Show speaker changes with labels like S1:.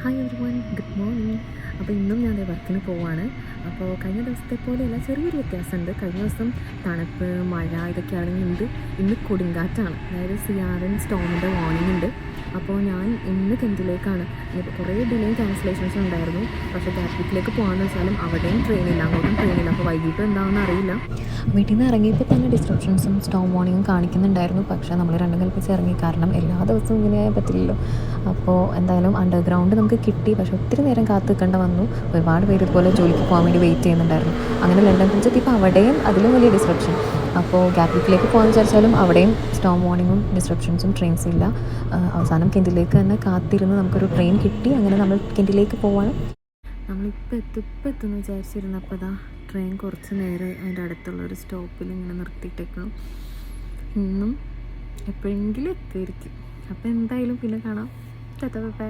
S1: Hi everyone, good morning. അപ്പോൾ ഇന്നും ഞാൻ വർക്കിന് പോവാണ്. അപ്പോൾ കഴിഞ്ഞ ദിവസത്തെ പോലെയല്ല, ചെറിയൊരു വ്യത്യാസമുണ്ട്. കഴിഞ്ഞ ദിവസം തണുപ്പ്, മഴ ഇതൊക്കെയാണെങ്കിൽ ഇന്ന് കൊടുങ്കാറ്റാണ്. അതായത് സിയാറൻ സ്റ്റോമിൻ്റെ വാർണിംഗ് ഉണ്ട്. അപ്പോൾ ഞാൻ ഇന്ന് കെൻറ്റിലേക്കാണ്. ഇപ്പോൾ കുറേ ഡിലേയും ക്യാൻസലേഷൻസും ഉണ്ടായിരുന്നു. പക്ഷേ ഗ്യാപ്റ്റിക്കിലേക്ക് പോകാമെന്ന് വെച്ചാലും അവിടെയും ട്രെയിനില്ല, അങ്ങോട്ടും ട്രെയിനില്ല. അപ്പോൾ വൈകിട്ട് എന്താണെന്ന് അറിയില്ല. വീട്ടിൽ നിന്ന് ഇറങ്ങിയപ്പോൾ തന്നെ ഡിസ്ട്രപ്ഷൻസും സ്റ്റോം വാർണിങ്ങും കാണിക്കുന്നുണ്ടായിരുന്നു. പക്ഷേ നമ്മൾ രണ്ടും കൽപ്പിച്ച് ഇറങ്ങി, കാരണം എല്ലാ ദിവസവും ഇങ്ങനെയായാൽ പറ്റില്ലല്ലോ. അപ്പോൾ എന്തായാലും അണ്ടർഗ്രൗണ്ട് നമുക്ക് കിട്ടി. പക്ഷേ ഒത്തിരി നേരം കാത്തു നിൽക്കേണ്ട വന്നു. ഒരുപാട് പേര് ഇതുപോലെ ജോലിക്ക് പോകാൻ വേണ്ടി വെയിറ്റ് ചെയ്യുന്നുണ്ടായിരുന്നു. അങ്ങനെ ലണ്ടൻ ബ്രിഡ്ജ് ഇപ്പോൾ അവിടെയും അതിലും വലിയ ഡിസ്ട്രപ്ഷൻ. അപ്പോൾ ഗ്യാപ്റ്റിക്കിലേക്ക് പോകാൻ വിചാരിച്ചാലും അവിടെയും സ്റ്റോം വാർണിങ്ങും ഡിസ്ട്രപ്ഷൻസും ട്രെയിൻസ് ഇല്ല. അവസാനം കെൻറ്റിലേക്ക് തന്നെ കാത്തിരുന്ന് നമുക്കൊരു ട്രെയിൻ കിട്ടി. അങ്ങനെ നമ്മൾ കെൻറ്റിലേക്ക് പോവാണ്. നമ്മളിപ്പോൾ എത്തുമെന്ന് വിചാരിച്ചിരുന്നപ്പോൾ അതാ ട്രെയിൻ കുറച്ച് നേരെ അതിൻ്റെ അടുത്തുള്ളൊരു സ്റ്റോപ്പിൽ ഇങ്ങനെ നിർത്തിയിട്ടേക്കണം. ഇന്നും എപ്പോഴെങ്കിലും എത്തുമായിരിക്കും. അപ്പോൾ എന്തായാലും പിന്നെ കാണാം. ബൈ.